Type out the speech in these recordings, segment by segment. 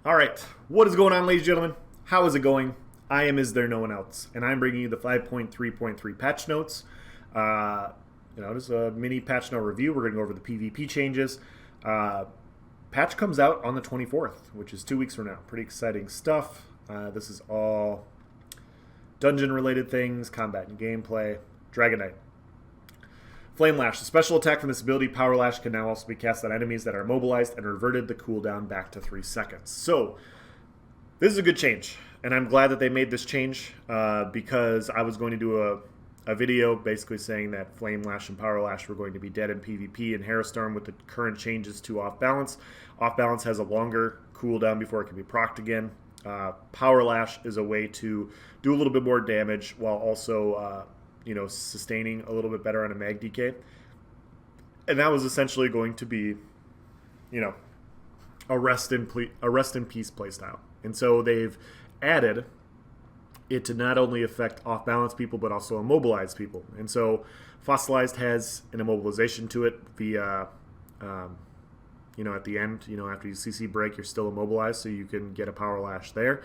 All right, what is going on, ladies and gentlemen? How is it going? I am Is There No One Else, and I'm bringing you the 5.3.3 patch notes. This is a mini patch note review. We're going to go over the PvP changes. Patch comes out on the 24th, which is 2 weeks from now. Pretty exciting stuff. This is all dungeon-related things, combat and gameplay. Dragonite. Flame Lash. The special attack from this ability, Power Lash, can now also be cast on enemies that are immobilized and reverted the cooldown back to 3 seconds. So, this is a good change, and I'm glad that they made this change because I was going to do a video basically saying that Flame Lash and Power Lash were going to be dead in PvP in Harrowstorm with the current changes to Off Balance. Off Balance has a longer cooldown before it can be procced again. Power Lash is a way to do a little bit more damage while also sustaining a little bit better on a mag DK. And that was essentially going to be, a rest in peace playstyle. And so they've added it to not only affect off-balance people, but also immobilize people. And so Fossilized has an immobilization to it via, at the end, after you CC break, you're still immobilized, so you can get a Power Lash there.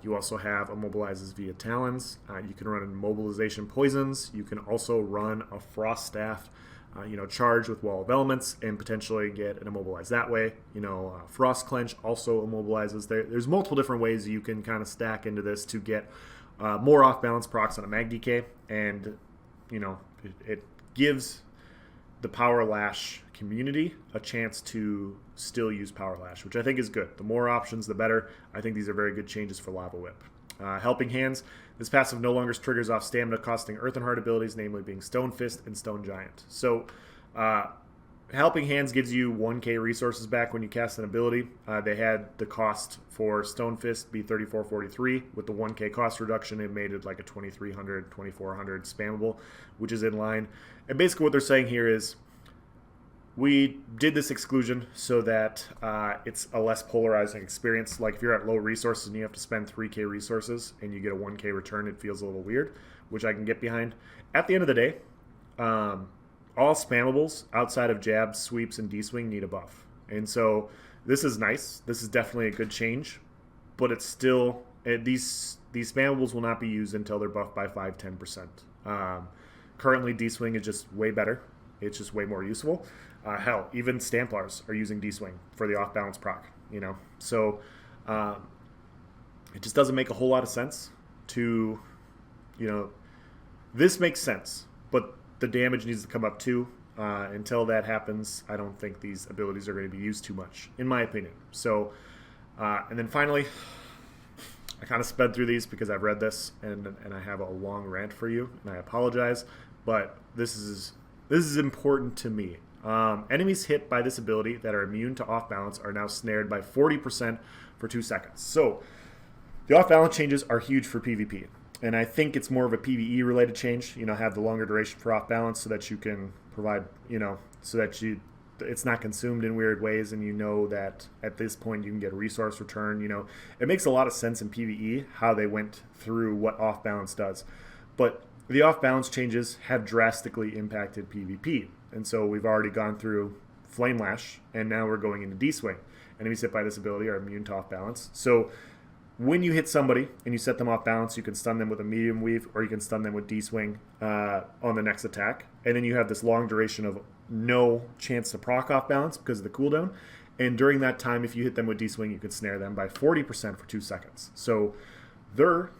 You also have immobilizes via Talons. You can run immobilization poisons. You can also run a Frost Staff, charge with Wall of Elements and potentially get an immobilize that way. Frost Clench also immobilizes. There's multiple different ways you can kind of stack into this to get more off-balance procs on a mag DK, and it gives the Power Lash community a chance to still use Power Lash, which I think is good. The more options, the better. I think these are very good changes for Lava Whip. Helping Hands. This passive no longer triggers off stamina costing Earth and Heart abilities, namely being Stone Fist and Stone Giant. So, Helping Hands gives you 1k resources back when you cast an ability. They had the cost for Stone Fist be 3443. With the 1k cost reduction, it made it like a 2300, 2400 spammable, which is in line. And basically what they're saying here is, we did this exclusion so that it's a less polarizing experience. Like if you're at low resources and you have to spend 3k resources and you get a 1k return, it feels a little weird, which I can get behind. At the end of the day, all spammables outside of jabs, sweeps, and D-swing need a buff. And so this is nice. This is definitely a good change, but it's still, these spammables will not be used until they're buffed by 5-10%. Currently, D-swing is just way better. It's just way more useful. Hell, even Stamplars are using D-swing for the off-balance proc, So it just doesn't make a whole lot of sense to, this makes sense, but the damage needs to come up too. Until that happens, I don't think these abilities are going to be used too much, in my opinion. So, and then finally, I kind of sped through these because I've read this and I have a long rant for you, and I apologize, but this is important to me. Enemies hit by this ability that are immune to off-balance are now snared by 40% for 2 seconds. So the off-balance changes are huge for PvP. And I think it's more of a PvE-related change. Have the longer duration for off-balance so that you can provide, so that it's not consumed in weird ways, and that at this point you can get a resource return. It makes a lot of sense in PvE how they went through what off-balance does. But the off-balance changes have drastically impacted PvP. And so we've already gone through Flame Lash, and now we're going into D-Swing. Enemies hit by this ability are immune to off-balance. So when you hit somebody and you set them off-balance, you can stun them with a medium weave, or you can stun them with D-Swing on the next attack. And then you have this long duration of no chance to proc off-balance because of the cooldown. And during that time, if you hit them with D-Swing, you can snare them by 40% for 2 seconds. So their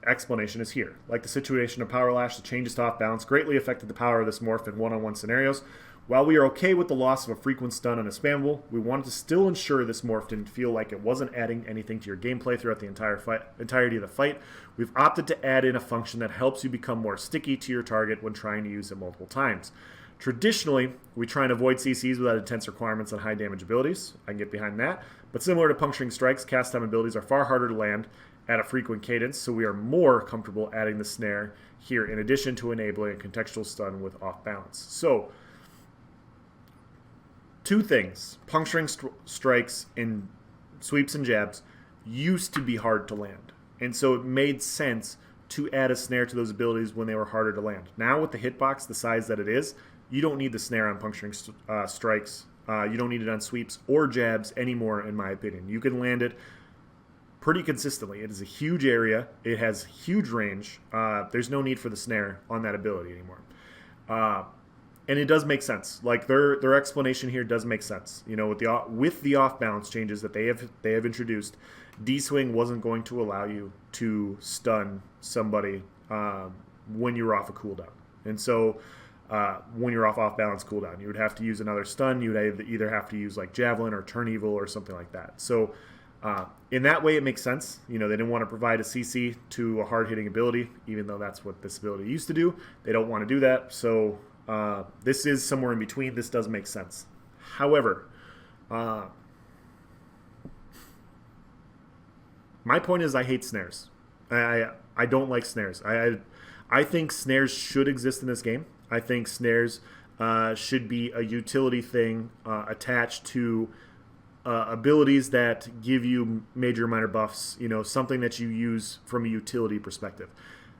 explanation is here. Like the situation of Power Lash, the changes to off-balance greatly affected the power of this morph in one-on-one scenarios. While we are okay with the loss of a frequent stun on a spammable, we wanted to still ensure this morph didn't feel like it wasn't adding anything to your gameplay throughout the entirety of the fight. We've opted to add in a function that helps you become more sticky to your target when trying to use it multiple times. Traditionally, we try and avoid CCs without intense requirements on high damage abilities. I can get behind that. But similar to puncturing strikes, cast time abilities are far harder to land at a frequent cadence, so we are more comfortable adding the snare here in addition to enabling a contextual stun with off balance. So, two things. Puncturing strikes and sweeps and jabs used to be hard to land. And so it made sense to add a snare to those abilities when they were harder to land. Now with the hitbox the size that it is, you don't need the snare on puncturing strikes You don't need it on sweeps or jabs anymore, in my opinion. You can land it pretty consistently. It is a huge area. It has huge range. There's no need for the snare on that ability anymore. And it does make sense. Like their explanation here does make sense. You know, with the off balance changes that they have introduced, D-swing wasn't going to allow you to stun somebody when you're off a cooldown. And so when you're off balance cooldown, you would have to use another stun. You would either have to use like Javelin or Turn Evil or something like that. So in that way, it makes sense. You know, they didn't want to provide a CC to a hard-hitting ability, even though that's what this ability used to do. They don't want to do that. So this is somewhere in between. This does make sense. However, my point is I hate snares. I don't like snares. I think snares should exist in this game. I think snares should be a utility thing attached to abilities that give you major or minor buffs. You know, something that you use from a utility perspective.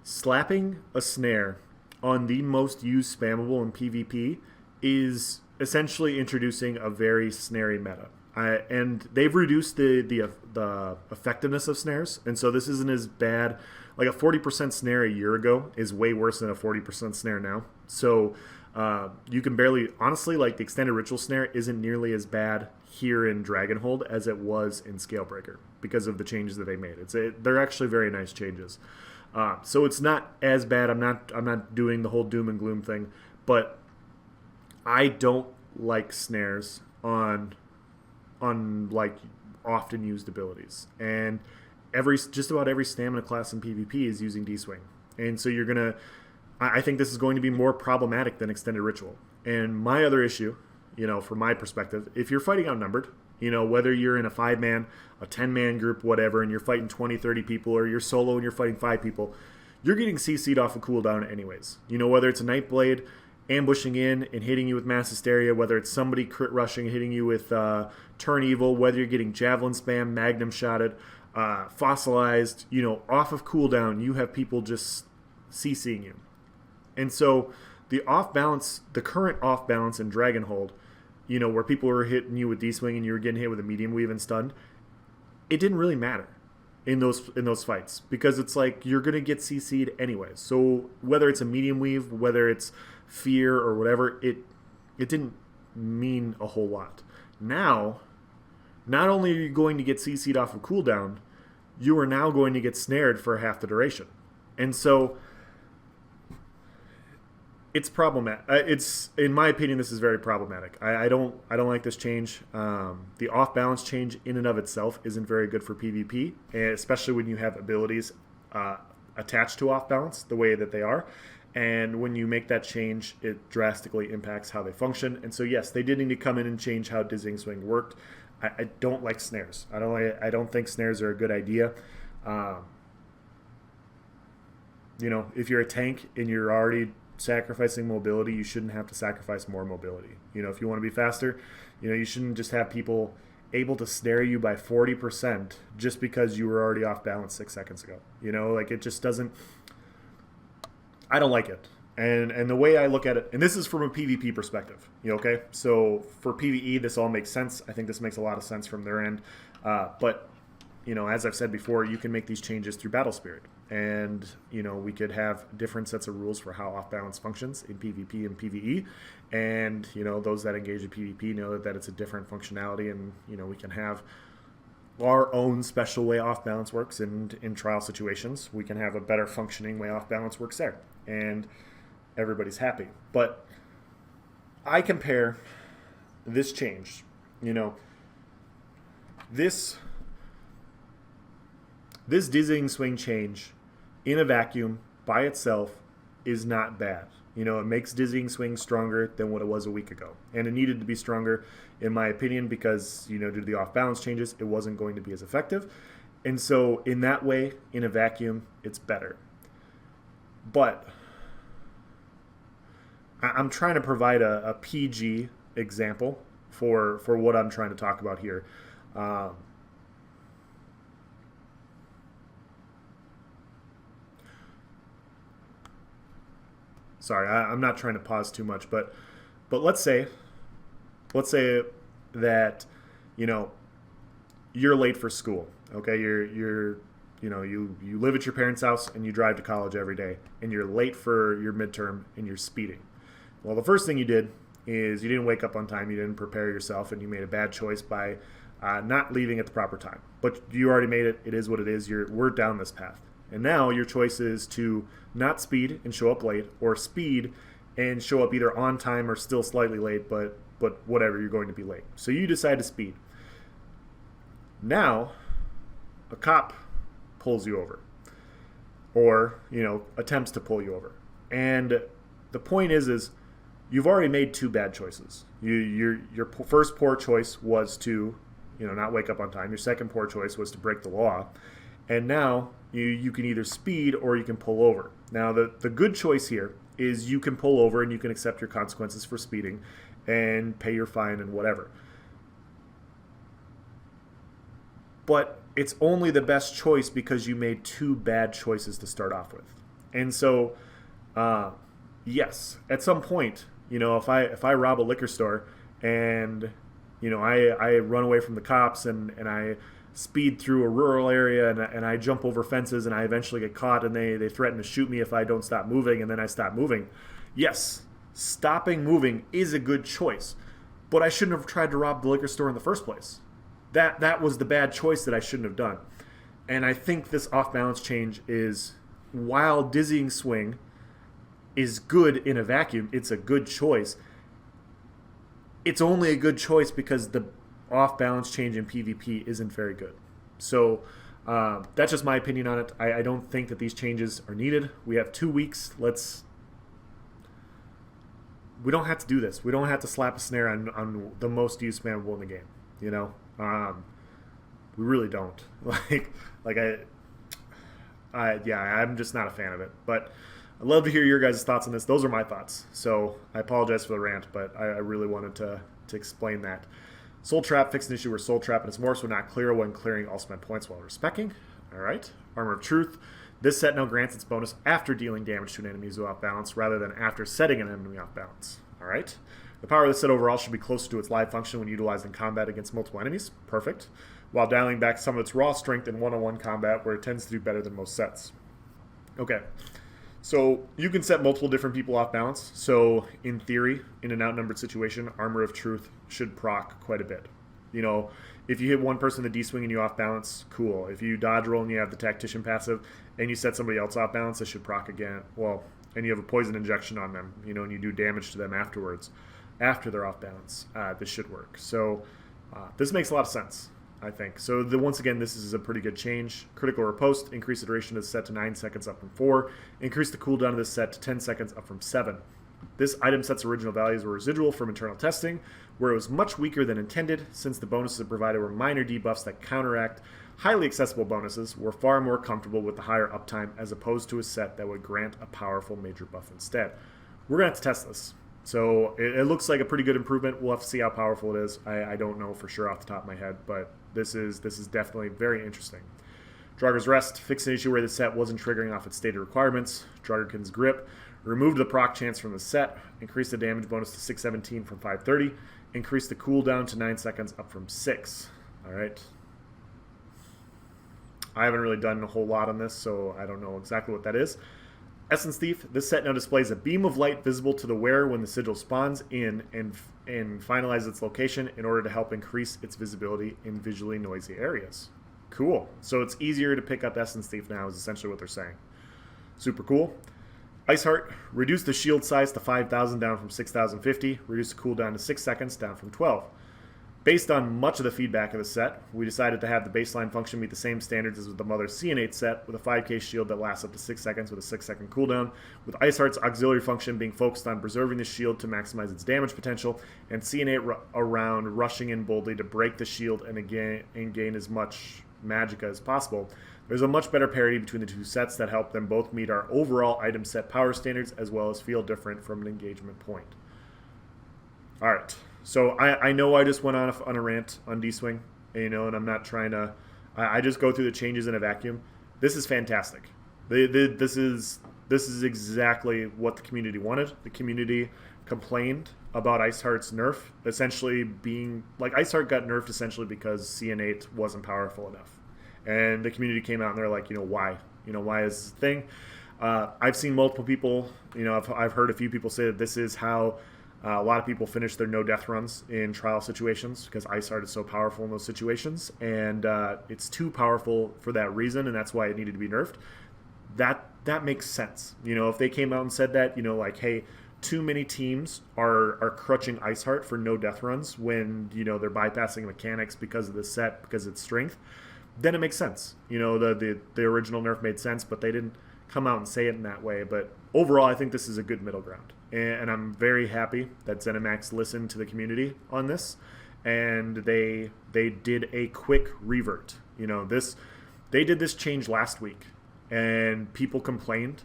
Slapping a snare on the most used spammable in PvP is essentially introducing a very snary meta. And they've reduced the effectiveness of snares, and so this isn't as bad. Like a 40% snare a year ago is way worse than a 40% snare now. So you can barely, honestly, like the extended ritual snare isn't nearly as bad here in Dragonhold as it was in Scalebreaker because of the changes that they made. They're actually very nice changes. So it's not as bad. I'm not doing the whole doom and gloom thing, but I don't like snares on like often used abilities. And just about every stamina class in PvP is using D-swing. And so I think this is going to be more problematic than extended ritual. And my other issue, you know, from my perspective, if you're fighting outnumbered, you know, whether you're in a 5-man, a 10-man group, whatever, and you're fighting 20, 30 people, or you're solo and you're fighting 5 people, you're getting CC'd off a cooldown anyways. You know, whether it's a Nightblade ambushing in and hitting you with Mass Hysteria, whether it's somebody crit rushing and hitting you with Turn Evil, whether you're getting Javelin spam, Magnum shotted, fossilized, you know, off of cooldown, you have people just CCing you. And so the current off balance in Dragonhold, you know, where people were hitting you with D-swing and you were getting hit with a medium weave and stunned, it didn't really matter in those fights because it's like you're going to get CC'd anyway. So whether it's a medium weave, whether it's fear or whatever, it didn't mean a whole lot. Now, not only are you going to get CC'd off of cooldown, you are now going to get snared for half the duration. And so it's problematic. In my opinion, this is very problematic. I don't like this change. The off balance change in and of itself isn't very good for PvP, especially when you have abilities attached to off balance the way that they are. And when you make that change, it drastically impacts how they function. And so yes, they did need to come in and change how Dizzying Swing worked. I don't like snares. I don't think snares are a good idea. You know, if you're a tank and you're already sacrificing mobility, you shouldn't have to sacrifice more mobility. You know, if you want to be faster, you know, you shouldn't just have people able to snare you by 40% just because you were already off balance 6 seconds ago. You know, like it just doesn't. I don't like it. And the way I look at it, and this is from a PvP perspective, you know, okay? So for PvE, this all makes sense. I think this makes a lot of sense from their end. But, you know, as I've said before, you can make these changes through Battle Spirit. And, you know, we could have different sets of rules for how off-balance functions in PvP and PvE. And, you know, those that engage in PvP know that it's a different functionality. And, you know, we can have our own special way off-balance works. And in trial situations, we can have a better functioning way off-balance works there. And everybody's happy. But I compare this change, you know, this Dizzying Swing change in a vacuum by itself is not bad. You know, it makes Dizzying Swing stronger than what it was a week ago. And it needed to be stronger, in my opinion, because, you know, due to the off-balance changes, it wasn't going to be as effective. And so in that way, in a vacuum, it's better. But I'm trying to provide a PG example for what I'm trying to talk about here. Sorry, I'm not trying to pause too much, but let's say let's say that, you know, you're late for school. Okay, you live at your parents' house and you drive to college every day, and you're late for your midterm and you're speeding. Well, the first thing you did is you didn't wake up on time, you didn't prepare yourself, and you made a bad choice by not leaving at the proper time. But you already made it. It is what it is. We're down this path. And now your choice is to not speed and show up late, or speed and show up either on time or still slightly late, but whatever, you're going to be late. So you decide to speed. Now, a cop pulls you over, or, you know, attempts to pull you over. And the point is you've already made two bad choices. Your first poor choice was to, you know, not wake up on time. Your second poor choice was to break the law. And now you can either speed or you can pull over. Now, the good choice here is you can pull over and you can accept your consequences for speeding and pay your fine and whatever. But it's only the best choice because you made two bad choices to start off with. And so, yes, at some point, you know, if I rob a liquor store and, you know, I run away from the cops and I speed through a rural area and I jump over fences and I eventually get caught and they threaten to shoot me if I don't stop moving, and then I stop moving. Yes, stopping moving is a good choice, but I shouldn't have tried to rob the liquor store in the first place. That was the bad choice that I shouldn't have done. And I think this off-balance change is, while dizzying swing is good in a vacuum, it's a good choice. It's only a good choice because the off-balance change in PvP isn't very good. So that's just my opinion on it. I don't think that these changes are needed. We have 2 weeks. We don't have to do this. We don't have to slap a snare on the most used spammable in the game. You know, we really don't. I'm just not a fan of it. But I'd love to hear your guys' thoughts on this. Those are my thoughts. So I apologize for the rant, but I really wanted to explain that. Soul Trap fixed an issue where Soul Trap and its morphs were not clear when clearing all spent points while respecking. Alright. Armor of Truth. This set now grants its bonus after dealing damage to an enemy who is off balance rather than after setting an enemy off balance. Alright. The power of the set overall should be closer to its live function when utilized in combat against multiple enemies. Perfect. While dialing back some of its raw strength in one-on-one combat where it tends to do better than most sets. Okay. So you can set multiple different people off balance. So in theory, in an outnumbered situation, Armor of Truth should proc quite a bit. You know, if you hit one person in the D-swing and you off balance, cool. If you dodge roll and you have the Tactician passive and you set somebody else off balance, it should proc again. Well, and you have a poison injection on them, you know, and you do damage to them afterwards. After they're off balance, this should work. So this makes a lot of sense, I think. So once again, this is a pretty good change. Critical Riposte, increase the duration of the set to 9 seconds up from 4. Increase the cooldown of this set to 10 seconds up from 7. This item set's original values were residual from internal testing, where it was much weaker than intended, since the bonuses it provided were minor debuffs that counteract highly accessible bonuses, were far more comfortable with the higher uptime as opposed to a set that would grant a powerful major buff instead. We're going to have to test this. So it looks like a pretty good improvement. We'll have to see how powerful it is. I don't know for sure off the top of my head, but this is definitely very interesting. Draugr's Rest fixed an issue where the set wasn't triggering off its stated requirements. Draugrkin's Grip removed the proc chance from the set, increased the damage bonus to 617 from 530, increased the cooldown to 9 seconds up from 6. All right. I haven't really done a whole lot on this, so I don't know exactly what that is. Essence Thief, this set now displays a beam of light visible to the wearer when the sigil spawns in and finalizes its location in order to help increase its visibility in visually noisy areas. Cool. So it's easier to pick up Essence Thief now is essentially what they're saying. Super cool. Iceheart, reduce the shield size to 5,000 down from 6,050, reduce the cooldown to 6 seconds down from 12. Based on much of the feedback of the set, we decided to have the baseline function meet the same standards as with the Mother CN8 set, with a 5k shield that lasts up to 6 seconds with a 6-second cooldown, with Iceheart's auxiliary function being focused on preserving the shield to maximize its damage potential, and CN8 around rushing in boldly to break the shield and gain as much magicka as possible. There's a much better parity between the two sets that help them both meet our overall item set power standards as well as feel different from an engagement point. Alright. So I know I just went on a rant on D-Swing, you know, and I'm not trying to... I just go through the changes in a vacuum. This is fantastic. This is exactly what the community wanted. The community complained about Ice Heart's nerf essentially being like Ice Heart got nerfed essentially because CN8 wasn't powerful enough, and the community came out and they're like, why? Why is this a thing? I've seen multiple people, I've heard a few people say that this is how a lot of people finish their no death runs in trial situations because Ice Heart is so powerful in those situations, and it's too powerful for that reason, and that's why it needed to be nerfed. That makes sense. If they came out and said that, like, hey, too many teams are crutching Ice Heart for no death runs when they're bypassing mechanics because of the set, because it's strength, then it makes sense. The original nerf made sense, but they didn't come out and say it in that way. But overall, I think this is a good middle ground, and I'm very happy that ZeniMax listened to the community on this, and they did a quick revert. They did this change last week, and people complained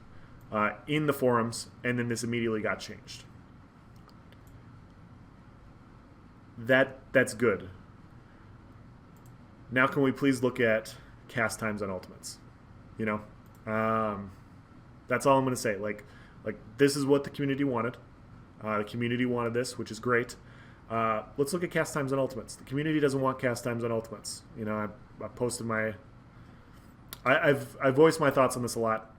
in the forums, and then this immediately got changed. That's good. Now can we please look at cast times on ultimates? That's all I'm going to say. Like this is what the community wanted. The community wanted this, which is great. Let's look at cast times on ultimates. The community doesn't want cast times on ultimates. I posted my... I've voiced my thoughts on this a lot.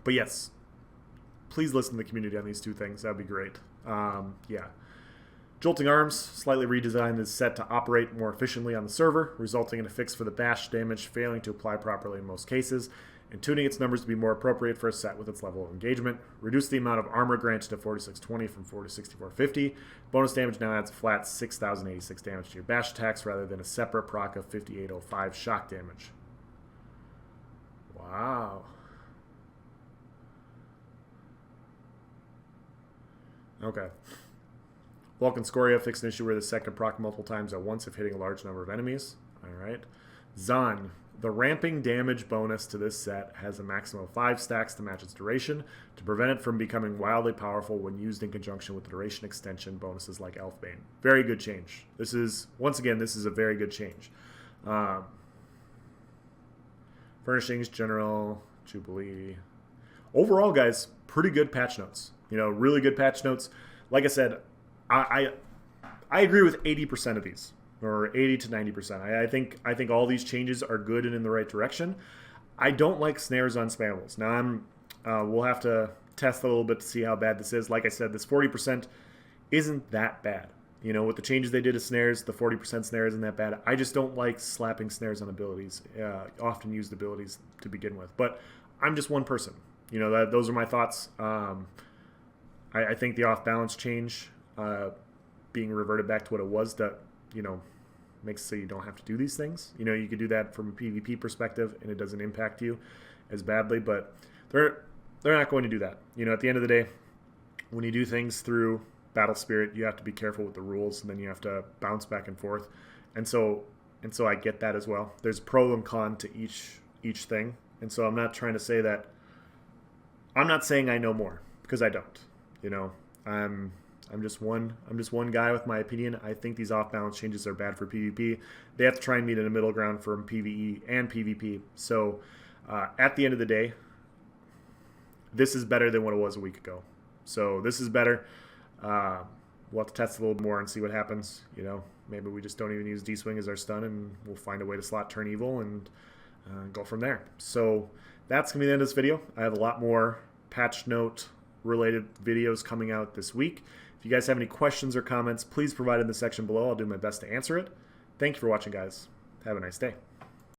But yes, please listen to the community on these two things. That would be great. Yeah. Jolting Arms slightly redesigned this set to operate more efficiently on the server, resulting in a fix for the bash damage failing to apply properly in most cases, and tuning its numbers to be more appropriate for a set with its level of engagement. Reduce the amount of armor granted to 4620 from 6450. Bonus damage now adds a flat 6086 damage to your bash attacks rather than a separate proc of 5805 shock damage. Wow. Okay. Vulcan Scoria fixed an issue where the second proc multiple times at once if hitting a large number of enemies. Alright. Zon. The ramping damage bonus to this set has a maximum of 5 stacks to match its duration to prevent it from becoming wildly powerful when used in conjunction with the duration extension bonuses like Elfbane. Very good change. This is a very good change. Furnishings, General, Jubilee. Overall, guys, pretty good patch notes. Really good patch notes. Like I said, I agree with 80% of these, or 80 to 90%. I think all these changes are good and in the right direction. I don't like snares on spammables. Now we'll have to test a little bit to see how bad this is. Like I said, this 40% isn't that bad. With the changes they did to snares, the 40% snare isn't that bad. I just don't like slapping snares on abilities, often used abilities to begin with. But I'm just one person. Those are my thoughts. I think the off-balance change, being reverted back to what it was, that, makes it so you don't have to do these things. You could do that from a PvP perspective, and it doesn't impact you as badly. But they're not going to do that. At the end of the day, when you do things through Battle Spirit, you have to be careful with the rules, and then you have to bounce back and forth. And so I get that as well. There's pro and con to each thing, and so I'm not trying to say that. I'm not saying I know more, because I don't. I'm just one guy with my opinion. I think these off-balance changes are bad for PvP. They have to try and meet in a middle ground from PvE and PvP. So at the end of the day, this is better than what it was a week ago. So this is better. We'll have to test a little more and see what happens. Maybe we just don't even use D-Swing as our stun, and we'll find a way to slot Turn Evil and go from there. So that's going to be the end of this video. I have a lot more patch note related videos coming out this week. If you guys have any questions or comments, please provide in the section below. I'll do my best to answer it. Thank you for watching, guys. Have a nice day.